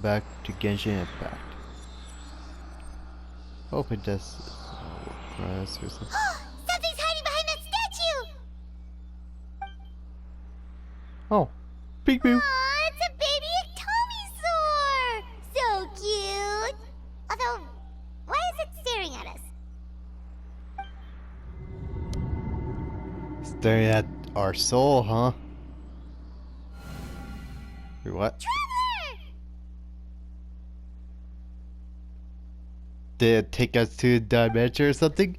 back to Genshin Impact. Hope it does press or something. Something's hiding behind that statue! Oh, peek boo. Aw, it's a baby Ectomisaur! So cute! Although, why is it staring at us? Staring at our soul, huh? Wait, what? Trevor! Did it take us to a dimension or something?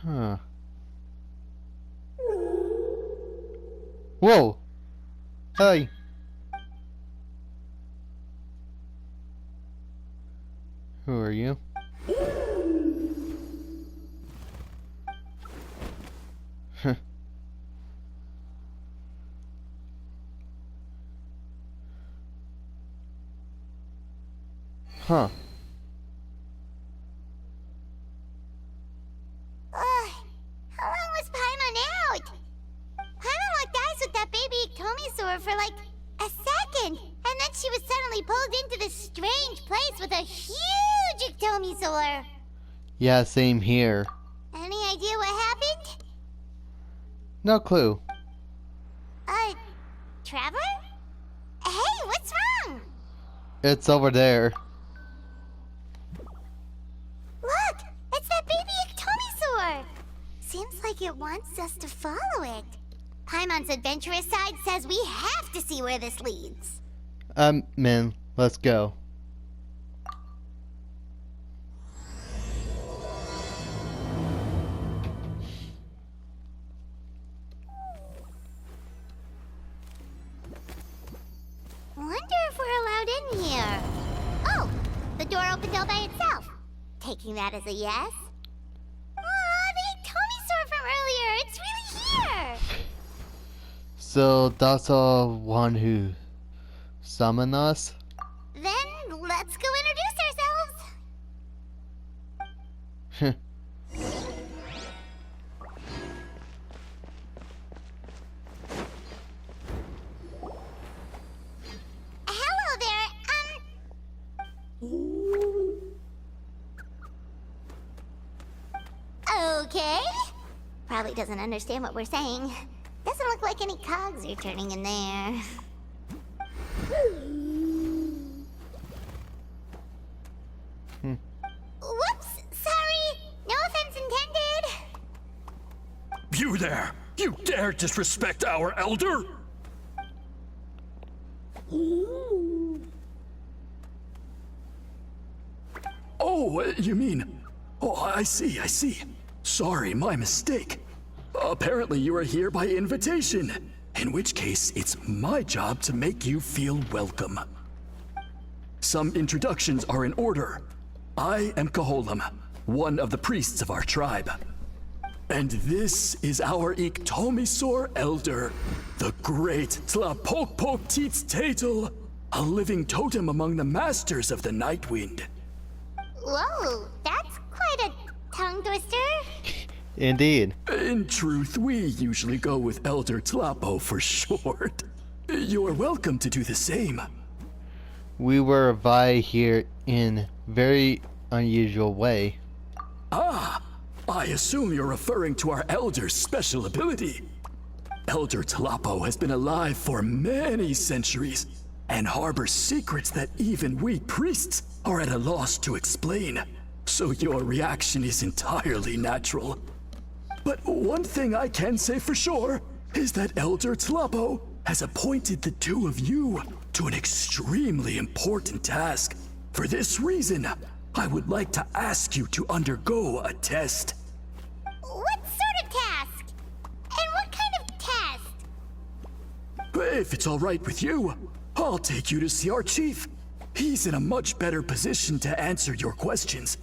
Huh. Whoa! Hey! Who are you? Huh. Huh. How long was Paimon out? Paimon locked eyes with that baby Ectomisaur for like a second, and then she was suddenly pulled into this strange place with a huge Ectomisaur. Yeah, same here. Any idea what happened? No clue. Trevor? Hey, what's wrong? It's over there. Look, it's that baby Ectomisaur. Seems like it wants us to follow it. Paimon's adventurous side says we have to see where this leads. Man, let's go. Wonder if we're allowed in here. Oh, the door opened all by itself. Taking that as a yes. Aw, the Ectomisaur from earlier. It's really here. So that's the one who summoned us? Then let's go introduce ourselves. Hello there, Okay. Probably doesn't understand what we're saying. Doesn't look like any cogs are turning in there. Whoops, sorry. No offense intended. You there! You dare disrespect our elder? Oh, you mean... Oh, I see. Sorry, my mistake. Apparently you are here by invitation. In which case, it's my job to make you feel welcome. Some introductions are in order. I am Koholam, one of the priests of our tribe. And this is our Ectomisaur elder, the great Tlapokpokteets a living totem among the masters of the Night Wind. Whoa, that's quite a tongue twister. Indeed. In truth, we usually go with Elder Tlapo for short. You're welcome to do the same. We were invited here in very unusual way. Ah, I assume you're referring to our elder's special ability. Elder Tlapo has been alive for many centuries and harbors secrets that even we priests are at a loss to explain. So your reaction is entirely natural. But one thing I can say for sure is that Elder Tlapo has appointed the two of you to an extremely important task. For this reason, I would like to ask you to undergo a test. What sort of task? And what kind of test? If it's all right with you, I'll take you to see our chief. He's in a much better position to answer your questions.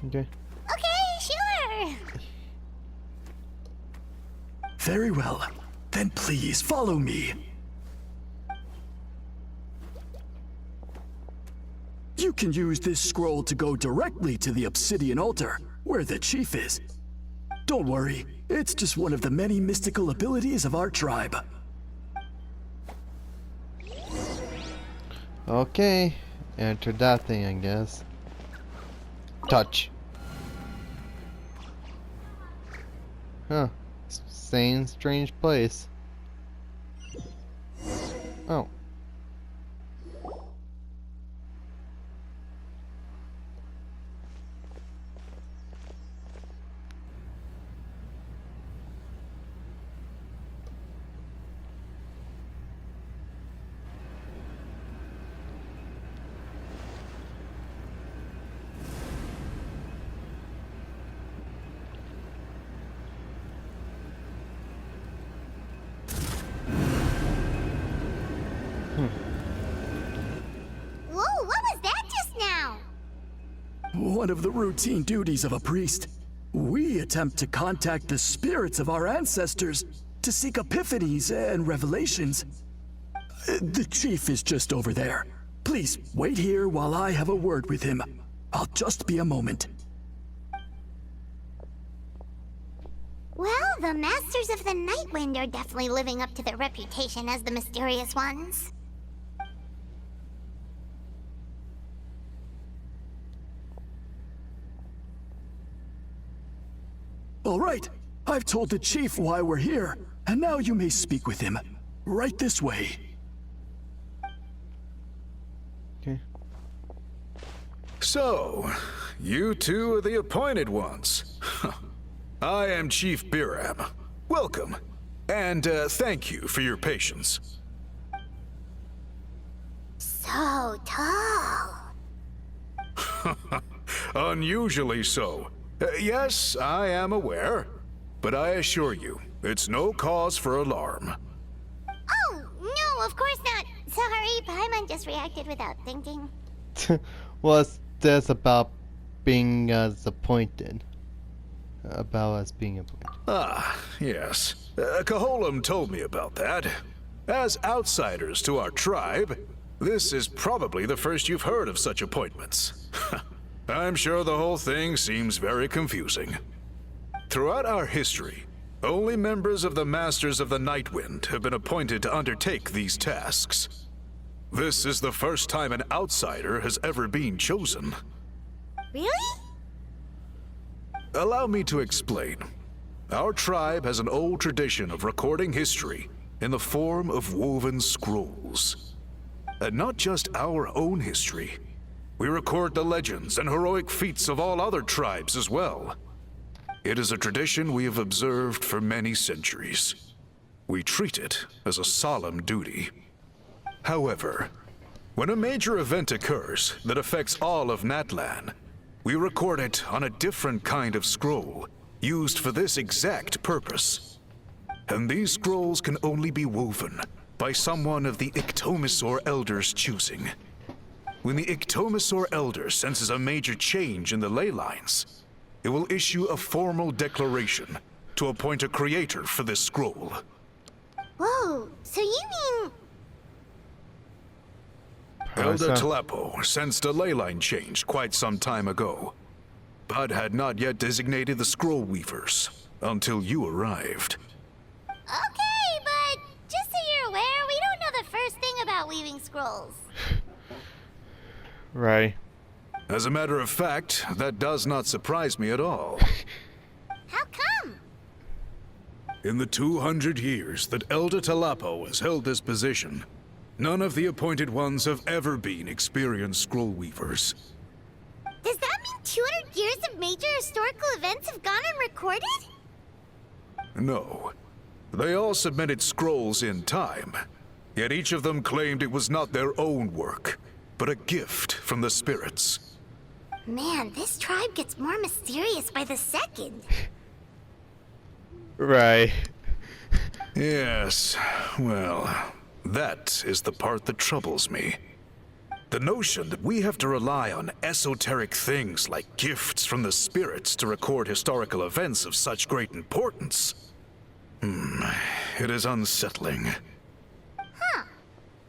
Okay. Okay, sure. Very well. Then please follow me. You you can use this scroll to go directly to the obsidian altar, where the chief is. Don't worry, it's just one of the many mystical abilities of our tribe. Okay, enter that thing, I guess. Touch. Huh. Same strange place. Oh. Whoa, what was that just now? One of the routine duties of a priest. We attempt to contact the spirits of our ancestors to seek epiphanies and revelations. The chief is just over there. Please wait here while I have a word with him. I'll just be a moment. Well, the Masters of the Nightwind are definitely living up to their reputation as the mysterious ones. All right, I've told the chief why we're here, and now you may speak with him. Right this way. Okay. So, you two are the appointed ones. I am Chief Biram. Welcome, and thank you for your patience. So tall. Unusually so. Yes, I am aware, but I assure you, it's no cause for alarm. Oh, no, of course not. Sorry, Paimon just reacted without thinking. What's this about being appointed? About us being appointed. Ah, yes. Kaholam told me about that. As outsiders to our tribe, this is probably the first you've heard of such appointments. I'm sure the whole thing seems very confusing. Throughout our history, only members of the Masters of the Nightwind have been appointed to undertake these tasks. This is the first time an outsider has ever been chosen. Really? Allow me to explain. Our tribe has an old tradition of recording history in the form of woven scrolls. And not just our own history. We record the legends and heroic feats of all other tribes as well. It is a tradition we have observed for many centuries. We treat it as a solemn duty. However, when a major event occurs that affects all of Natlan, we record it on a different kind of scroll, used for this exact purpose. And these scrolls can only be woven by someone of the Iktomisor Elder's choosing. When the Iktomisor Elder senses a major change in the ley lines, it will issue a formal declaration to appoint a creator for this scroll. Whoa, so you mean... Elder Tlapo sensed a ley line change quite some time ago, but had not yet designated the scroll weavers until you arrived. Okay, but just so you're aware, we don't know the first thing about weaving scrolls. Right. As a matter of fact, that does not surprise me at all. How come? In the 200 years that Elder Tlapo has held this position, none of the appointed ones have ever been experienced scroll weavers. Does that mean 200 years of major historical events have gone unrecorded? No. They all submitted scrolls in time, yet each of them claimed it was not their own work, but a gift from the spirits. Man, this tribe gets more mysterious by the second. Right. Yes, well, that is the part that troubles me. The notion that we have to rely on esoteric things like gifts from the spirits to record historical events of such great importance. It is unsettling. Huh.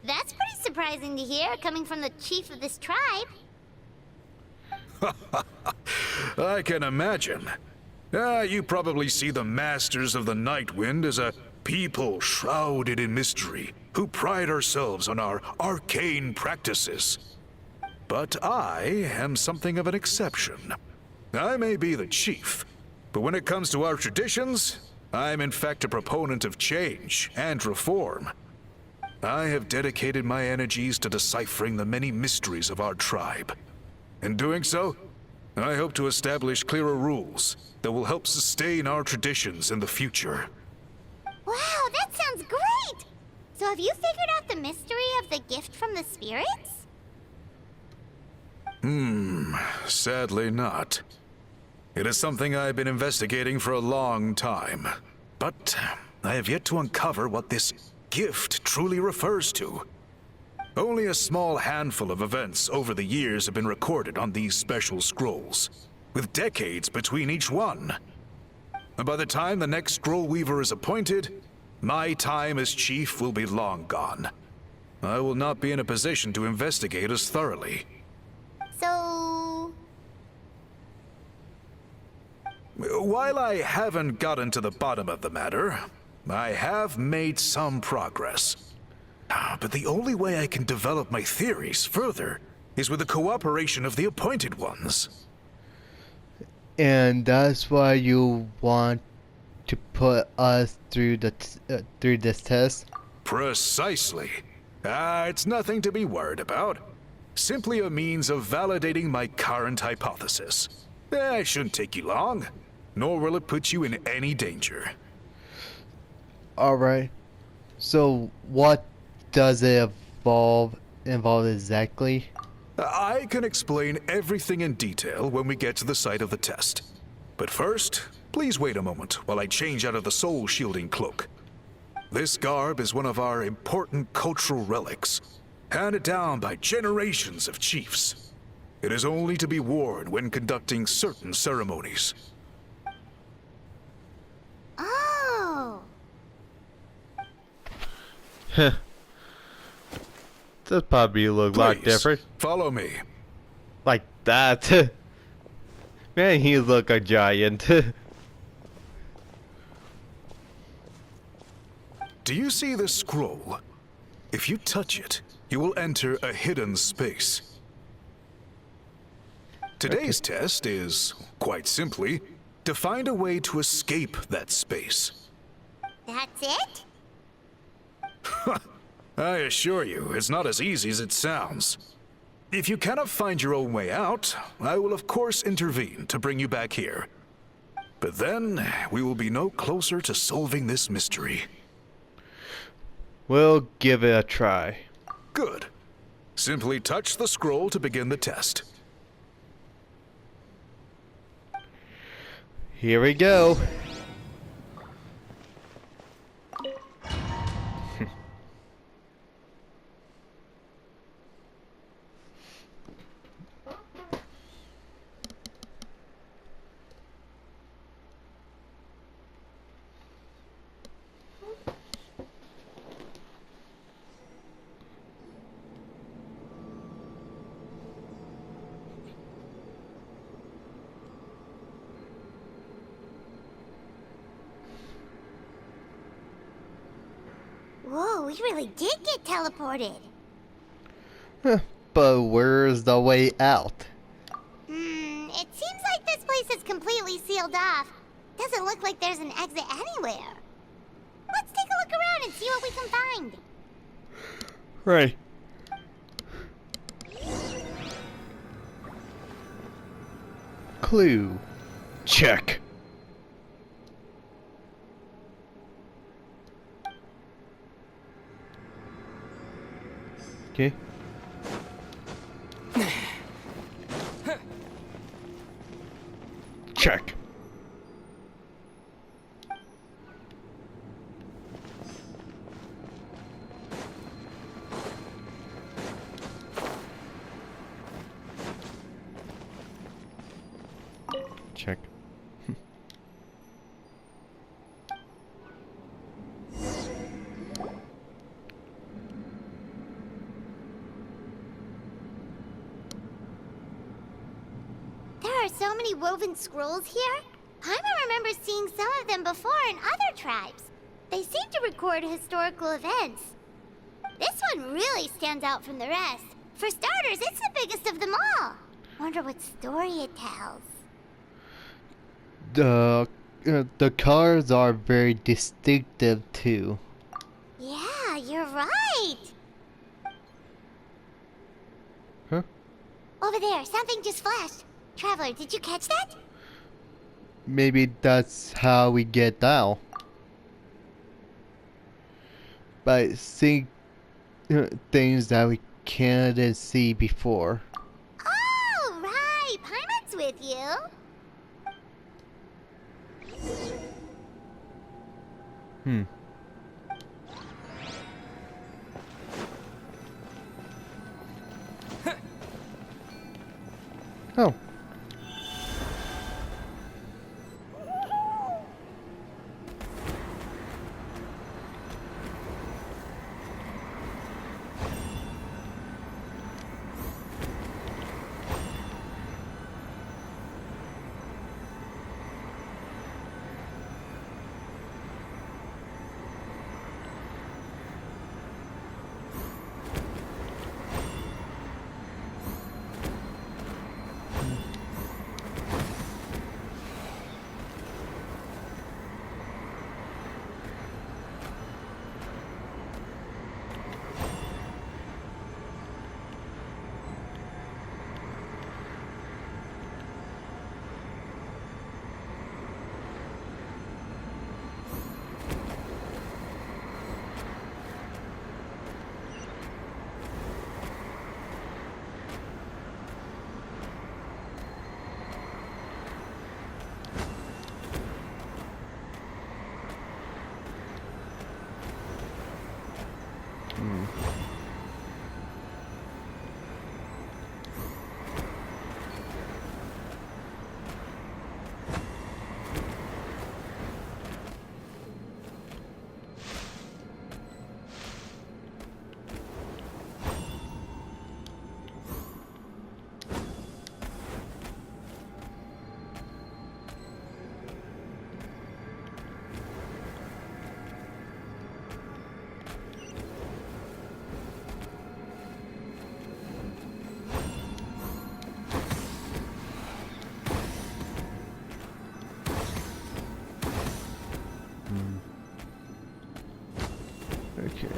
That's pretty surprising to hear, coming from the chief of this tribe. I can imagine. You probably see the Masters of the Night Wind as a people shrouded in mystery, who pride ourselves on our arcane practices. But I am something of an exception. I may be the chief, but when it comes to our traditions, I'm in fact a proponent of change and reform. I have dedicated my energies to deciphering the many mysteries of our tribe. In doing so, I hope to establish clearer rules that will help sustain our traditions in the future. Wow, that sounds great! So have you figured out the mystery of the gift from the spirits? Sadly not. It is something I've been investigating for a long time, but I have yet to uncover what this gift truly refers to. Only a small handful of events over the years have been recorded on these special scrolls, with decades between each one. And by the time the next scroll weaver is appointed, my time as chief will be long gone. I will not be in a position to investigate as thoroughly. So... While I haven't gotten to the bottom of the matter, I have made some progress. But the only way I can develop my theories further is with the cooperation of the appointed ones. And that's why you want to put us through through this test? Precisely. It's nothing to be worried about. Simply a means of validating my current hypothesis. It shouldn't take you long, nor will it put you in any danger. Alright. So what does it involve exactly? I can explain everything in detail when we get to the site of the test. But first, please wait a moment while I change out of the soul-shielding cloak. This garb is one of our important cultural relics, handed down by generations of chiefs. It is only to be worn when conducting certain ceremonies. Oh! This probably look a lot Please, different. follow me. Like that. Man, he look a giant. Do you see this scroll? If you touch it, you will enter a hidden space. Today's test is, quite simply, to find a way to escape that space. That's it? I assure you, it's not as easy as it sounds. If you cannot find your own way out, I will of course intervene to bring you back here. But then, we will be no closer to solving this mystery. We'll give it a try. Good. Simply touch the scroll to begin the test. Here we go. Whoa, we really did get teleported. But where's the way out? It seems like this place is completely sealed off. Doesn't look like there's an exit anywhere. Let's take a look around and see what we can find. Right. Clue. Check. Okay. Check. Check. There are so many woven scrolls here. Paimon remembers seeing some of them before in other tribes. They seem to record historical events. This one really stands out from the rest. For starters, it's the biggest of them all. Wonder what story it tells. The colors are very distinctive too. Yeah, you're right. Huh? Over there, something just flashed. Traveler, did you catch that? Maybe that's how we get down. By seeing things that we can't see before. Oh, right. Paimon's with you. Oh. Okay.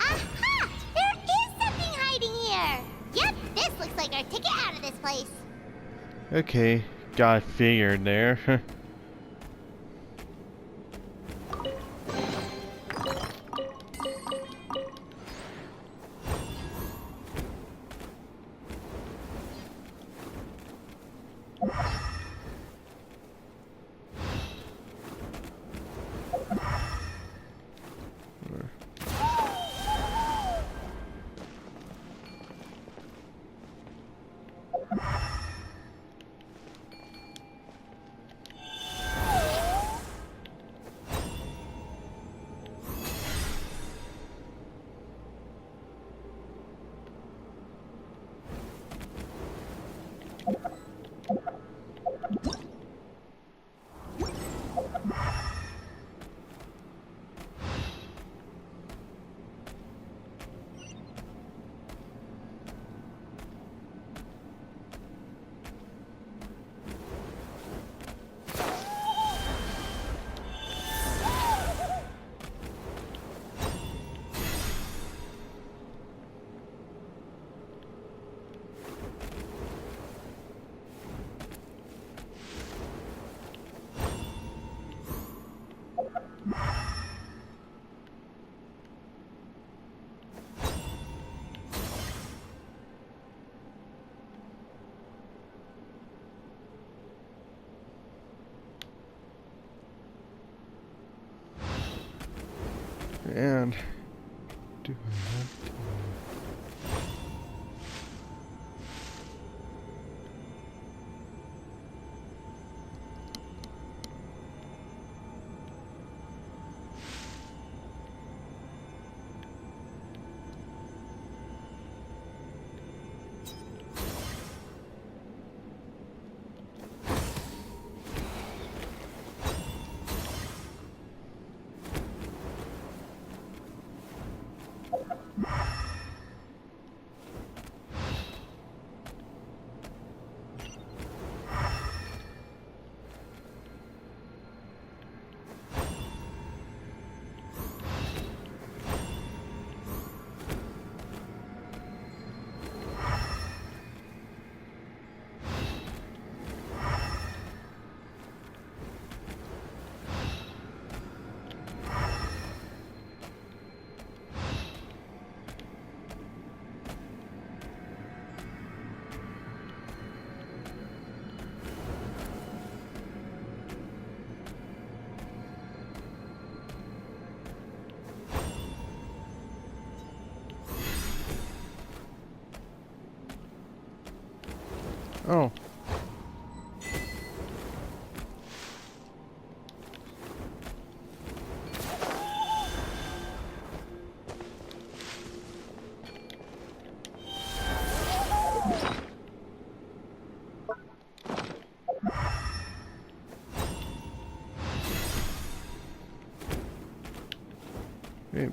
Aha! There is something hiding here! Yep, this looks like our ticket out of this place. Okay, got figured there. And do I have to? Oh. Maybe.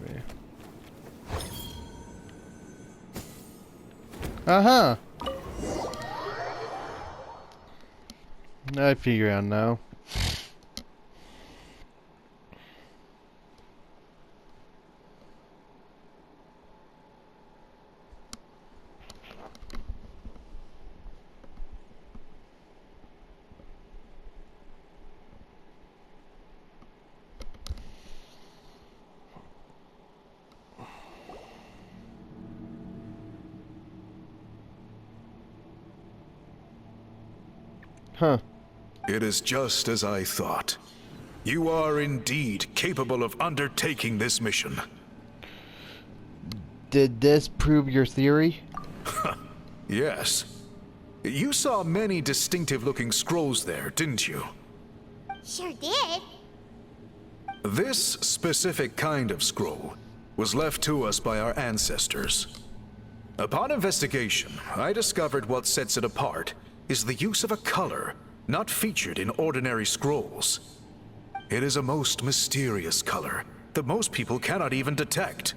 Uh-huh. I figure out now. Huh. It is just as I thought. You are indeed capable of undertaking this mission. Did this prove your theory? Yes. You saw many distinctive-looking scrolls there, didn't you? Sure did. This specific kind of scroll was left to us by our ancestors. Upon investigation, I discovered what sets it apart is the use of a color not featured in ordinary scrolls. It is a most mysterious color that most people cannot even detect.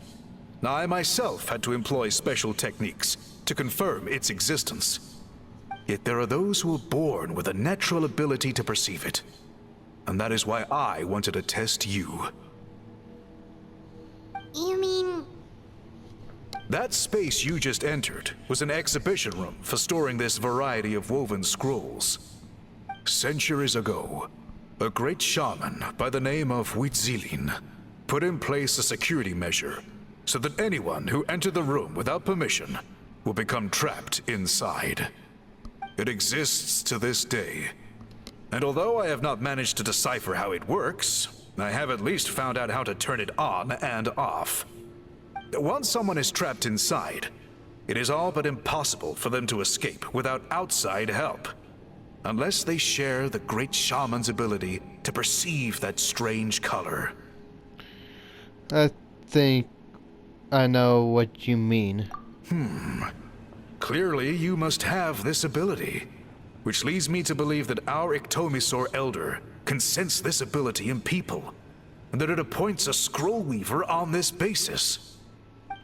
Now, I myself had to employ special techniques to confirm its existence. Yet there are those who are born with a natural ability to perceive it. And that is why I wanted to test you. You mean... That space you just entered was an exhibition room for storing this variety of woven scrolls. Centuries ago, a great shaman by the name of Huitzilin put in place a security measure so that anyone who entered the room without permission will become trapped inside. It exists to this day, and although I have not managed to decipher how it works, I have at least found out how to turn it on and off. Once someone is trapped inside, it is all but impossible for them to escape without outside help. Unless they share the great shaman's ability to perceive that strange color. I think I know what you mean. Clearly, you must have this ability, which leads me to believe that our Ictomisor Elder can sense this ability in people, and that it appoints a scroll weaver on this basis.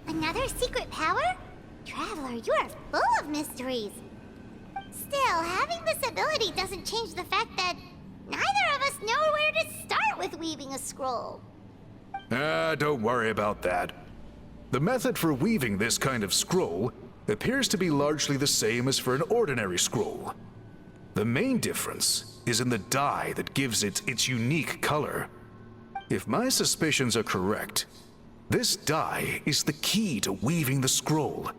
Another secret power? Traveler, you are full of mysteries. Still, having this ability doesn't change the fact that neither of us know where to start with weaving a scroll. Don't worry about that. The method for weaving this kind of scroll appears to be largely the same as for an ordinary scroll. The main difference is in the dye that gives it its unique color. If my suspicions are correct, this dye is the key to weaving the scroll,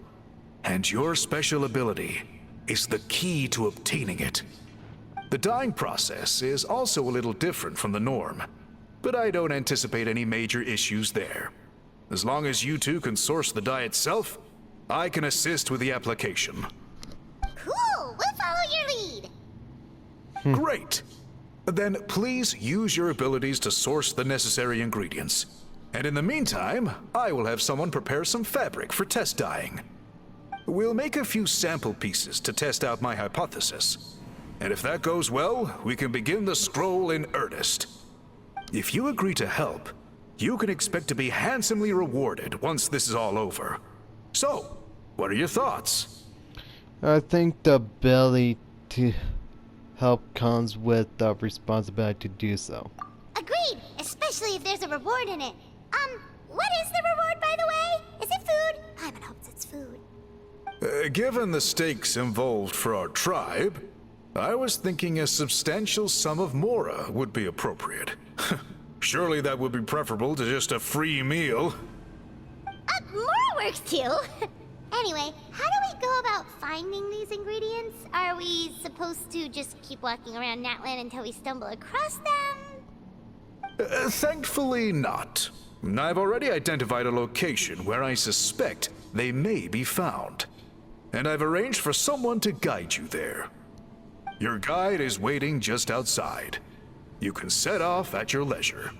and your special ability is the key to obtaining it. The dyeing process is also a little different from the norm, but I don't anticipate any major issues there. As long as you two can source the dye itself, I can assist with the application. Cool! We'll follow your lead. Great! Then please use your abilities to source the necessary ingredients. And in the meantime, I will have someone prepare some fabric for test dyeing. We'll make a few sample pieces to test out my hypothesis. And if that goes well, we can begin the scroll in earnest. If you agree to help, you can expect to be handsomely rewarded once this is all over. So, what are your thoughts? I think the ability to help comes with the responsibility to do so. Agreed, especially if there's a reward in it. What is the reward, by the way? Is it food? Paimon hopes it's food. Given the stakes involved for our tribe, I was thinking a substantial sum of mora would be appropriate. Surely that would be preferable to just a free meal. More works too. Anyway, how do we go about finding these ingredients? Are we supposed to just keep walking around Natlan until we stumble across them? Thankfully not. I've already identified a location where I suspect they may be found. And I've arranged for someone to guide you there. Your guide is waiting just outside. You can set off at your leisure.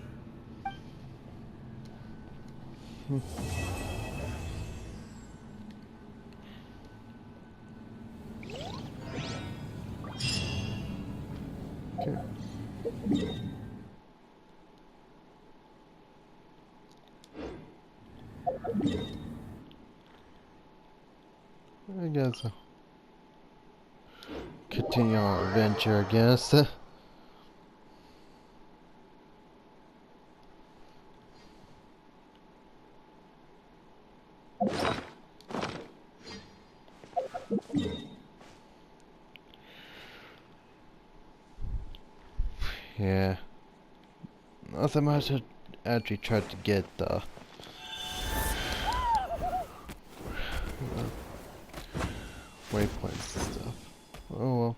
I guess continue our adventure, I guess. Yeah. Nothing much. I actually tried to get the waypoints and stuff. Oh well.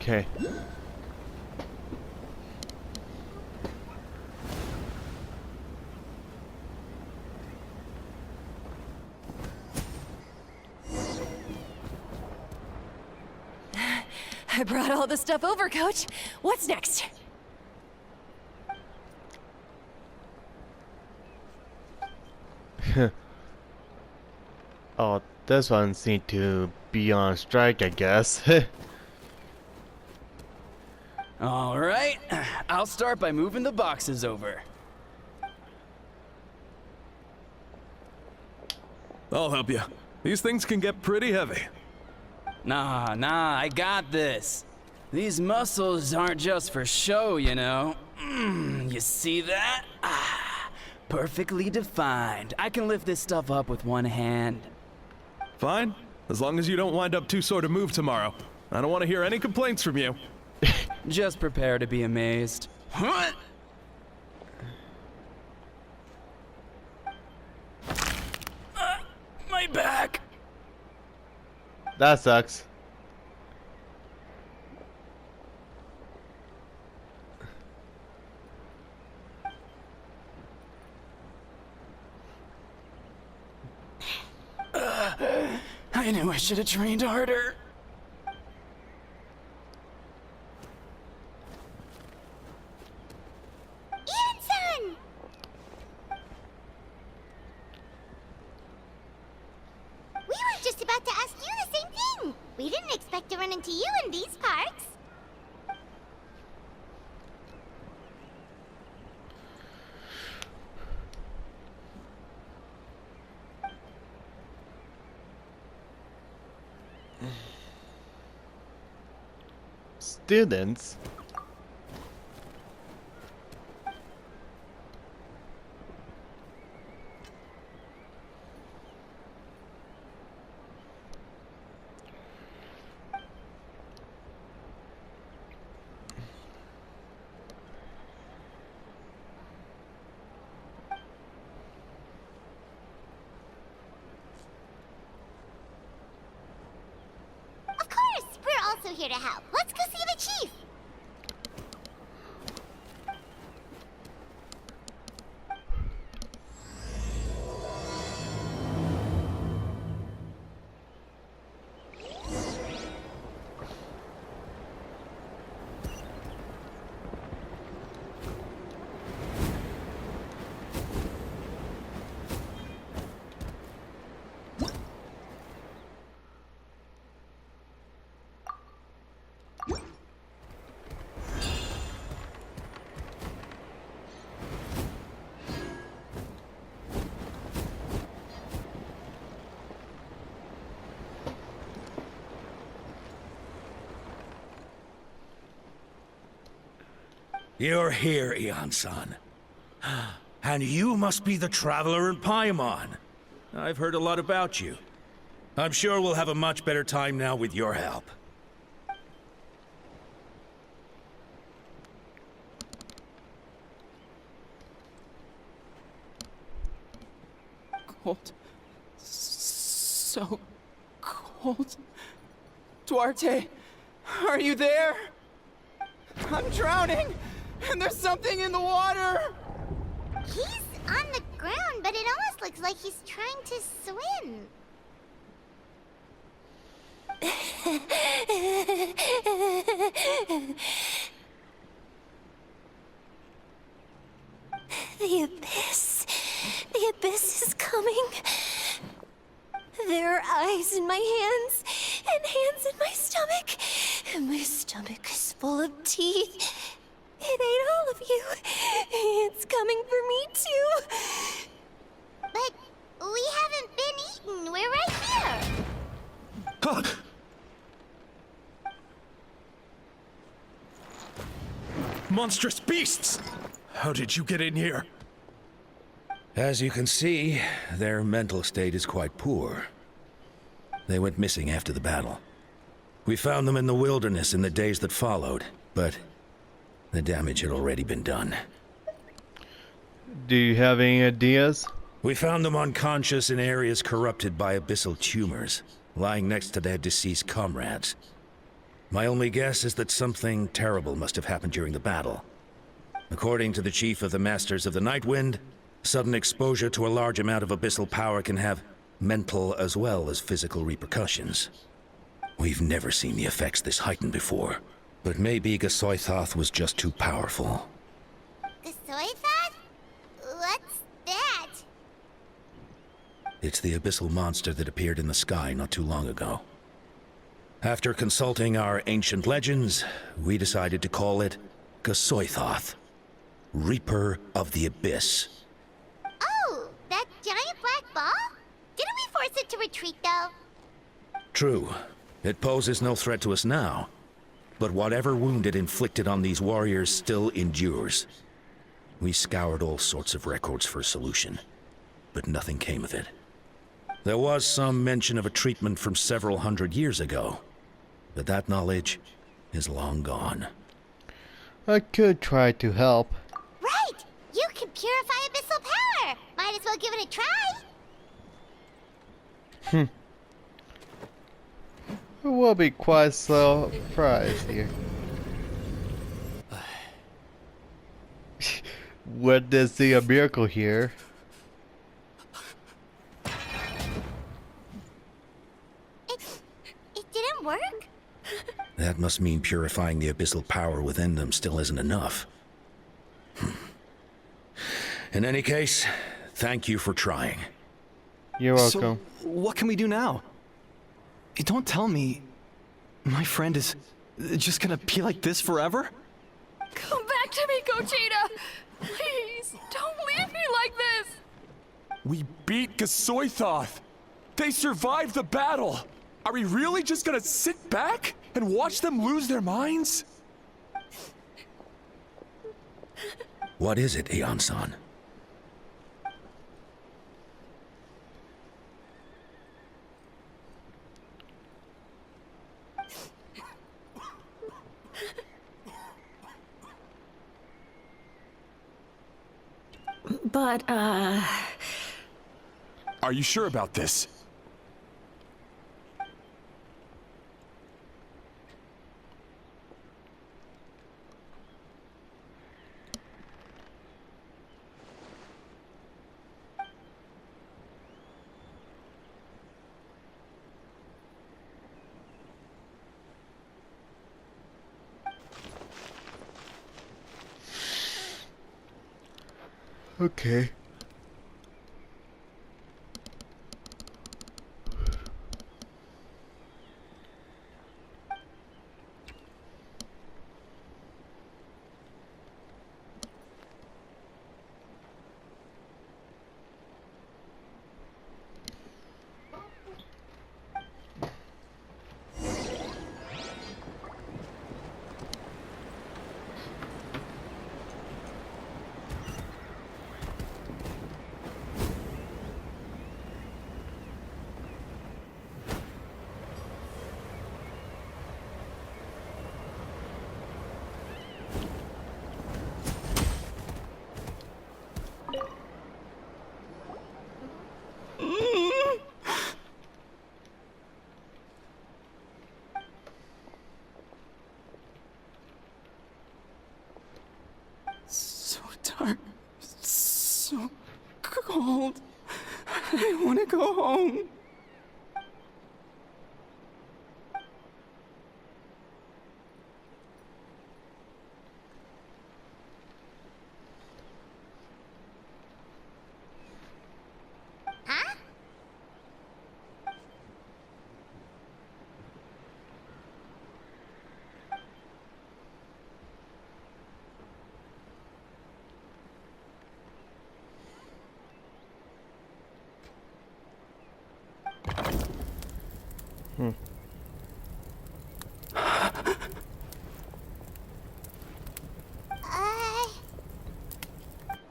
Okay. I brought all the stuff over, Coach. What's next? Oh, this one seemed to be on strike, I guess. All right, I'll start by moving the boxes over. I'll help you. These things can get pretty heavy. Nah, I got this. These muscles aren't just for show, you know. You see that? Perfectly defined. I can lift this stuff up with one hand. Fine, as long as you don't wind up too sore to move tomorrow. I don't want to hear any complaints from you. Just prepare to be amazed. Huh? My back! That sucks. I knew I should have trained harder. Ian-san! We were just about to ask you the same thing. We didn't expect to run into you in these parks. Students? Of course, we're also here to help. Let's go see the chief. You're here, Ian-san. And you must be the traveler in Paimon. I've heard a lot about you. I'm sure we'll have a much better time now with your help. Cold. So cold. Duarte, are you there? I'm drowning, and there's something in the water! He's on the ground, but it almost looks like he's trying to swim. The abyss. The abyss is coming. There are eyes in my hands, and hands in my stomach. And my stomach is full of teeth. It ate all of you. It's coming for me, too. But we haven't been eaten. We're right here. Huh. Monstrous beasts! How did you get in here? As you can see, their mental state is quite poor. They went missing after the battle. We found them in the wilderness in the days that followed, but the damage had already been done. Do you have any ideas? We found them unconscious in areas corrupted by abyssal tumors, lying next to their deceased comrades. My only guess is that something terrible must have happened during the battle. According to the chief of the Masters of the Nightwind, sudden exposure to a large amount of abyssal power can have mental as well as physical repercussions. We've never seen the effects this heightened before, but maybe Gasoithoth was just too powerful. Gasoithoth? What's that? It's the abyssal monster that appeared in the sky not too long ago. After consulting our ancient legends, we decided to call it Gasoithoth, Reaper of the Abyss. Oh, that giant black ball? Didn't we retreat, though? True. It poses no threat to us now. But whatever wound it inflicted on these warriors still endures. We scoured all sorts of records for a solution, but nothing came of it. There was some mention of a treatment from several hundred years ago, but that knowledge is long gone. I could try to help. Right! You can purify abyssal power! Might as well give it a try! It will be quite slow surprise here. Would this be a miracle here? It didn't work? That must mean purifying the abyssal power within them still isn't enough. In any case, thank you for trying. You're welcome. So, what can we do now? Don't tell me my friend is just gonna be like this forever? Come back to me, Gogeta! Please, don't leave me like this! We beat Gasoithoth! They survived the battle! Are we really just gonna sit back and watch them lose their minds? What is it, Aeon-san? But, Are you sure about this? Okay. So dark, so cold. I want to go home. Huh?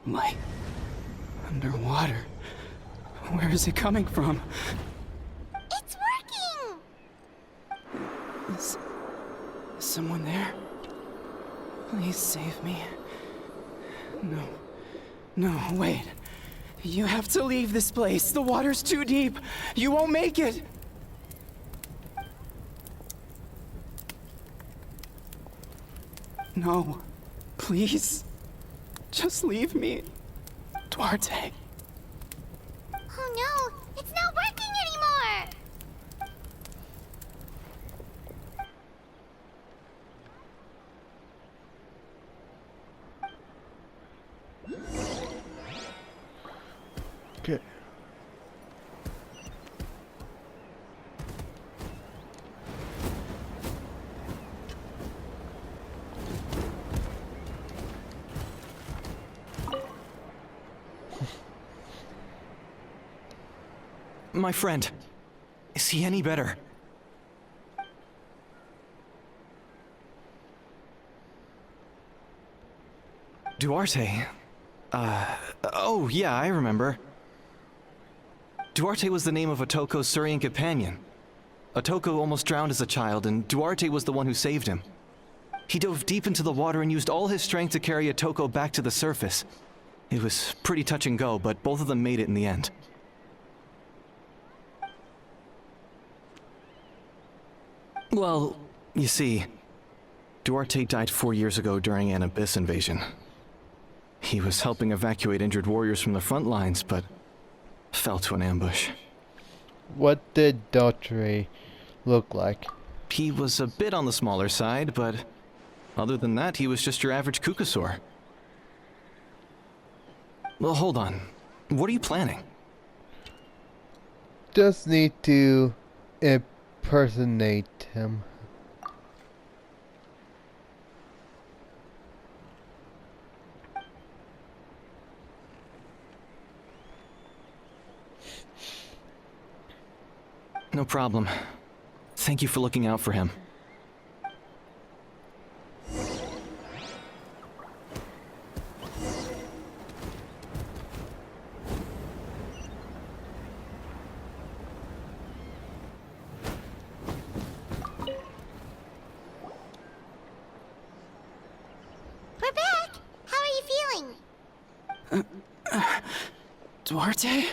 Light. Underwater. Where is it coming from? It's working! Is someone there? Please save me. No. No, wait. You have to leave this place. The water's too deep. You won't make it. No. Please. Just leave me. Duarte. Oh no, it's not working anymore! Okay. My friend, Is he any better? Duarte? Oh yeah, I remember. Duarte was the name of Otoko's Surian companion. Otoko almost drowned as a child, and Duarte was the one who saved him. He dove deep into the water and used all his strength to carry Otoko back to the surface. It was pretty touch and go, but both of them made it in the end. Well, you see, Duarte died 4 years ago during an Abyss invasion. He was helping evacuate injured warriors from the front lines, but fell to an ambush. What did Duarte look like? He was a bit on the smaller side, but other than that, he was just your average Kukasaur. Well, hold on. What are you planning? Just need to impersonate him. No problem. Thank you for looking out for him. We're back! How are you feeling? Duarte?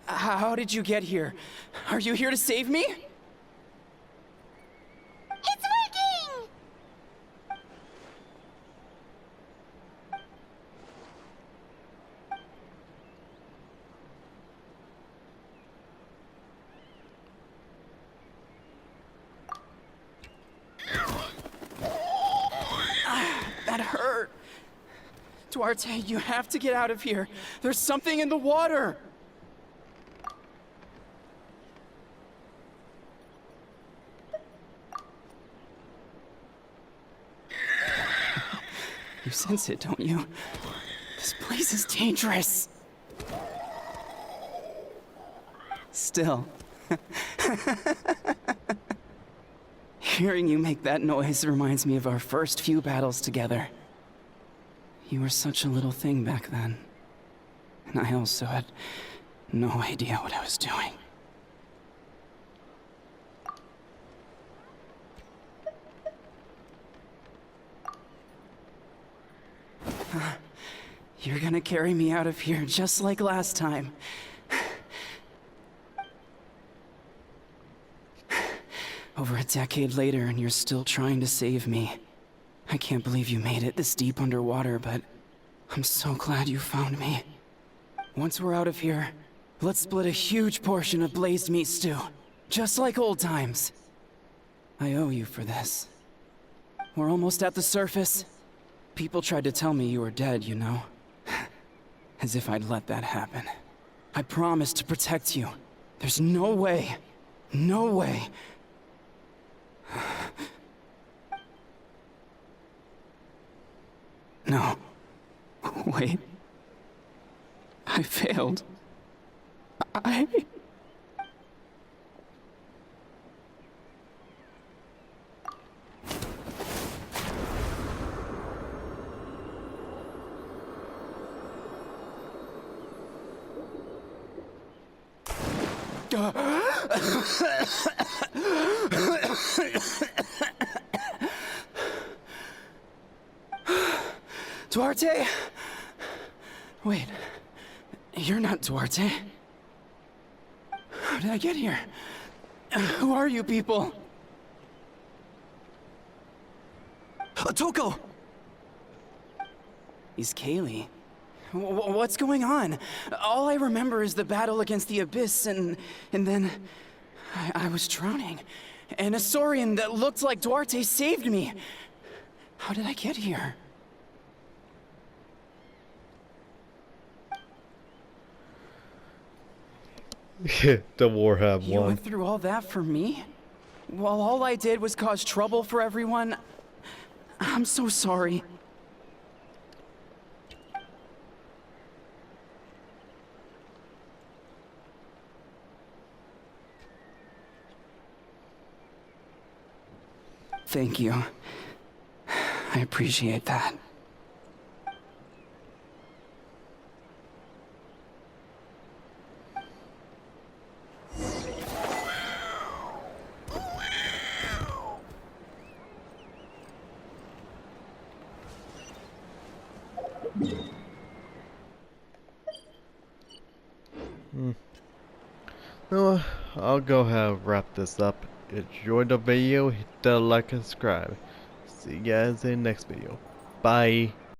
How did you get here? Are you here to save me? It's working! That hurt. Duarte, you have to get out of here. There's something in the water. You sense it, don't you? This place is dangerous. Still. Hearing you make that noise reminds me of our first few battles together. You were such a little thing back then. And I also had no idea what I was doing. You're gonna carry me out of here just like last time. Over a decade later, and you're still trying to save me. I can't believe you made it this deep underwater, but I'm so glad you found me. Once we're out of here, let's split a huge portion of blazed meat stew, just like old times. I owe you for this. We're almost at the surface. People tried to tell me you were dead, you know? As if I'd let that happen. I promised to protect you. There's no way. No way. No. Wait. I failed. Duarte? Wait, you're not Duarte. How did I get here? Who are you people? Otoko! He's Kaylee. What's going on? All I remember is the battle against the Abyss, and then I was drowning. And a Saurian that looked like Duarte saved me. How did I get here? The Warhab You one. went through all that for me? While all I did was cause trouble for everyone? I'm so sorry. Thank you. I appreciate that. No, I'll go ahead and wrap this up. Enjoy the video, hit the like and subscribe. See you guys in the next video. Bye.